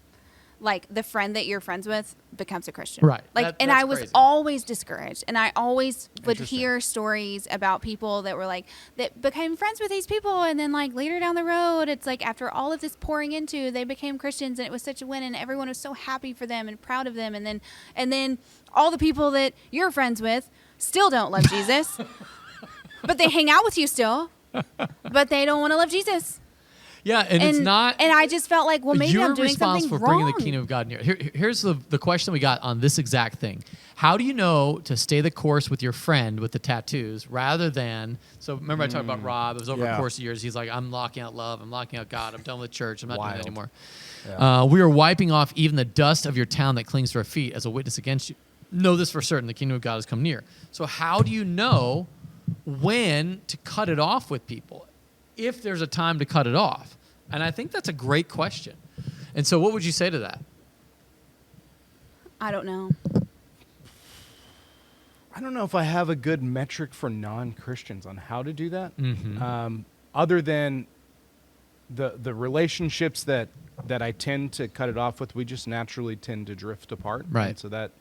like, the friend that you're friends with becomes a Christian. Right. Like, and That's I was crazy. always discouraged, and I always would Interesting. hear stories about people that were like that became friends with these people, and then like later down the road, it's like after all of this pouring into, they became Christians, and it was such a win, and everyone was so happy for them and proud of them, and then all the people that you're friends with still don't love Jesus, but they hang out with you still, but they don't want to love Jesus. Yeah, and it's not. And I just felt like, well, maybe you're I'm doing something responsible for wrong. bringing the kingdom of God near. Here's the question we got on this exact thing. How do you know to stay the course with your friend with the tattoos rather than? So remember I talked about Rob. It was over a Yeah. course of years. He's like, I'm locking out love. I'm locking out God. I'm done with church. I'm not doing Wild. that anymore. Yeah. We are wiping off even the dust of your town that clings to our feet as a witness against you. Know this for certain: the kingdom of God has come near. So how do you know when to cut it off with people, if there's a time to cut it off? And I think that's a great question. And so what would you say to that? I don't know. I don't know if I have a good metric for non-Christians on how to do that. Mm-hmm. Other than the relationships that I tend to cut it off with, we just naturally tend to drift apart. Right. And so that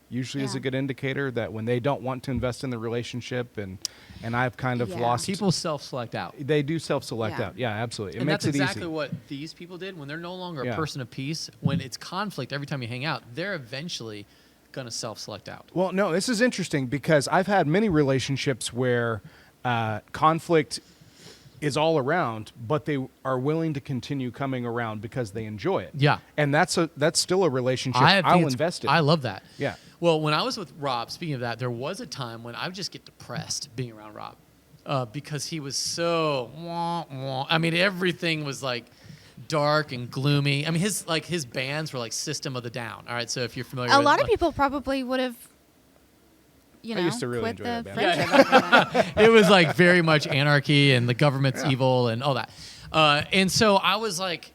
usually is Yeah. a good indicator that when they don't want to invest in the relationship, and I've kind of Yeah. lost. People self-select out. They do self-select Yeah. out. Yeah, absolutely. It And makes that's it exactly easy. what these people did when they're no longer a Yeah. person of peace. When it's conflict every time you hang out, they're eventually going to self-select out. Well, no, this is interesting because I've had many relationships where conflict is all around, but they are willing to continue coming around because they enjoy it. Yeah. And that's still a relationship I think I'll it's- invest in. I love that. Yeah. Well, when I was with Rob, speaking of that, there was a time when I would just get depressed being around Rob because he was so wah, wah. I mean, everything was like dark and gloomy. I mean, his bands were like System of the Down. All right, so if you're familiar, A with lot of like- people probably would have, I used to really quit enjoy the that band. friendship after that. it was like very much anarchy and the government's evil and all that. And so I was like,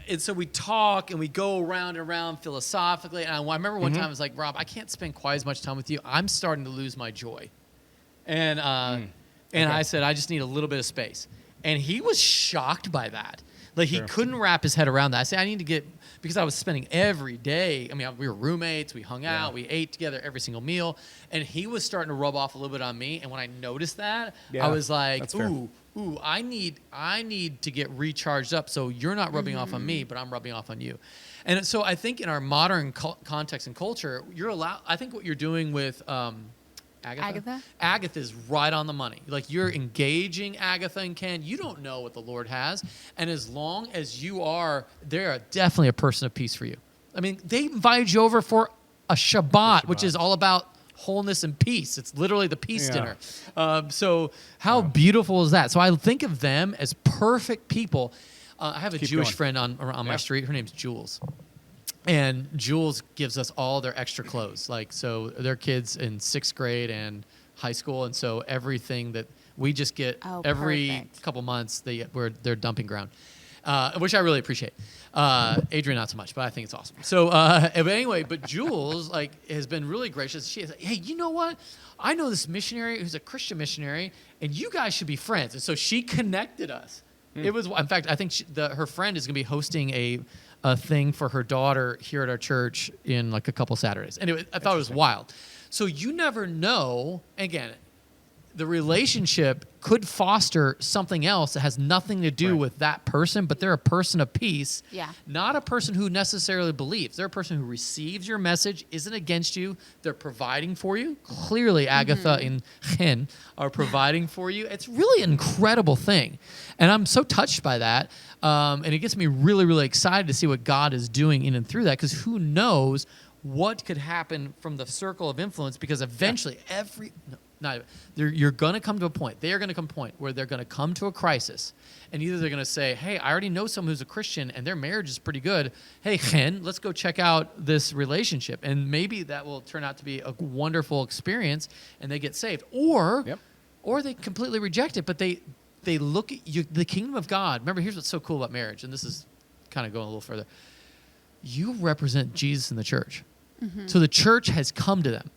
and so we talk and we go around and around philosophically. And I remember one time I was like, Rob, I can't spend quite as much time with you. I'm starting to lose my joy. And I said, I just need a little bit of space. And he was shocked by that. Like he Sure. couldn't wrap his head around that. I said, I need to get, because I was spending every day. I mean, we were roommates. We hung out. We ate together every single meal. And he was starting to rub off a little bit on me. And when I noticed that, Yeah, I was like, that's fair. ooh, I need to get recharged up. So you're not rubbing off on me, but I'm rubbing off on you. And so I think in our modern context and culture, you're allowed. I think what you're doing with Agatha is right on the money. Like you're engaging Agatha and Ken. You don't know what the Lord has, and as long as you are, they're definitely a person of peace for you. I mean, they invited you over for a Shabbat, which is all about wholeness and peace. It's literally the peace Yeah. dinner. So how beautiful is that? So I think of them as perfect people. I have a Keep Jewish going. friend on my Yeah. street. Her name's Jules. And Jules gives us all their extra clothes. Like, so their kids in 6th grade and high school. And so everything that we just get every perfect. couple months, they're dumping ground, which I really appreciate. Adrian, not so much, but I think it's awesome. So, but anyway, but Jules has been really gracious. She is like, hey, you know what? I know this missionary who's a Christian missionary, and you guys should be friends. And so she connected us. It was, in fact, I think her friend is going to be hosting a thing for her daughter here at our church in like a couple Saturdays. Anyway, I thought it was wild. So you never know. Again, the relationship could foster something else that has nothing to do Right. with that person, but they're a person of peace, Yeah. not a person who necessarily believes. They're a person who receives your message, isn't against you. They're providing for you. Clearly, Agatha and Chen are providing for you. It's really an incredible thing. And I'm so touched by that. And it gets me really, really excited to see what God is doing in and through that, because who knows what could happen from the circle of influence, because eventually you're going to come to a point. They are going to come to a point where they're going to come to a crisis, and either they're going to say, hey, I already know someone who's a Christian and their marriage is pretty good. Hey, Chen, let's go check out this relationship. And maybe that will turn out to be a wonderful experience and they get saved. Or they completely reject it, but they look at you, the kingdom of God. Remember, here's what's so cool about marriage, and this is kind of going a little further. You represent Jesus in the church. So the church has come to them.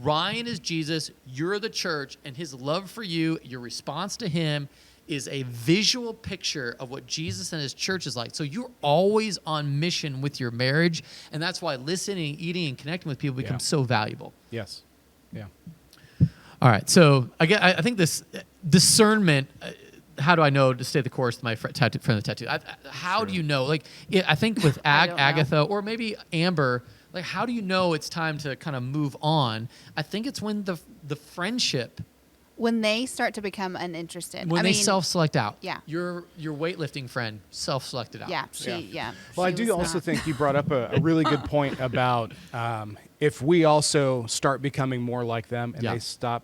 Ryan is Jesus, you're the church, and his love for you, your response to him, is a visual picture of what Jesus and his church is like. So you're always on mission with your marriage, and that's why listening, eating, and connecting with people becomes so valuable. Yes. Yeah. All right, so I think this discernment. How do I know to stay the course with my friend the tattoo? How do you know? Like, I think with I don't know. Agatha or maybe Amber, like, how do you know it's time to kind of move on? I think it's when the friendship, When they start to become uninterested. when I they mean, self-select out. Yeah. Your weightlifting friend self-selected out. Yeah, Well, I she do was also not. think you brought up a really good point about if we also start becoming more like them and Yeah. they stop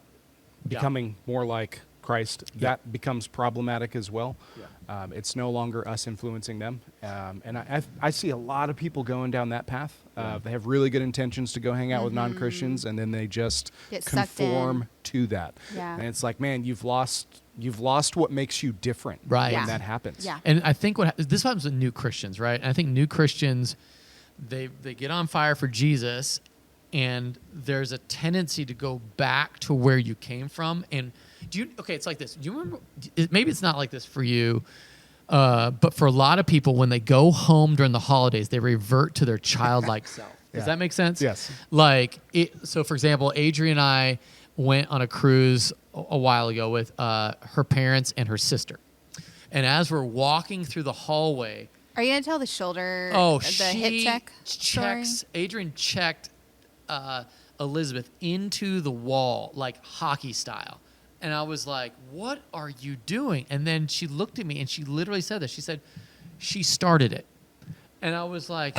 Yeah. becoming more like Christ, Yeah. that becomes problematic as well. Yeah. It's no longer us influencing them. And I see a lot of people going down that path. They have really good intentions to go hang out with non-Christians, and then they just Get sucked in. conform to that. Yeah. And it's like, man, you've lost what makes you different Right. when Yeah. that happens. Yeah. And I think this happens with new Christians, right? And I think new Christians, they get on fire for Jesus, and there's a tendency to go back to where you came from. And it's like this. Do you remember? Maybe it's not like this for you, But for a lot of people, when they go home during the holidays, they revert to their childlike self. Does that make sense? Yes. So for example, Adrienne and I went on a cruise a while ago with her parents and her sister. And as we're walking through the hallway, Are you gonna tell the shoulder? oh, the she hip check story? Adrienne checked Elizabeth into the wall like hockey style. And I was like, what are you doing? And then she looked at me and she literally said this. She said, she started it. And I was like,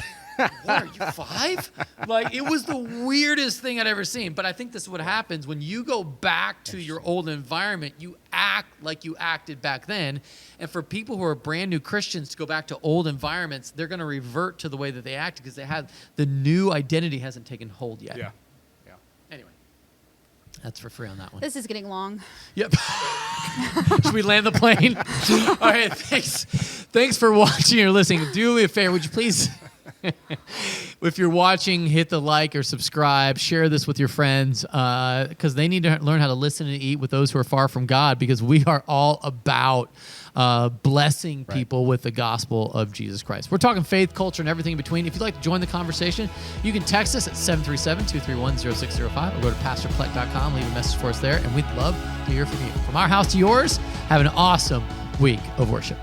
what, are you 5? Like, it was the weirdest thing I'd ever seen. But I think this is what happens when you go back to your old environment. You act like you acted back then. And for people who are brand new Christians to go back to old environments, they're going to revert to the way that they acted because they have the new identity hasn't taken hold yet. Yeah. Anyway, that's for free on that one. This is getting long. Yep. Should we land the plane? All right. Thanks for watching or listening. Do me a favor. Would you please, if you're watching, hit the like or subscribe. Share this with your friends because they need to learn how to listen and eat with those who are far from God, because we are all about blessing people with the gospel of Jesus Christ. We're talking faith, culture, and everything in between. If you'd like to join the conversation, you can text us at 737-231-0605 or go to pastorplek.com, leave a message for us there, and we'd love to hear from you. From our house to yours, have an awesome week of worship.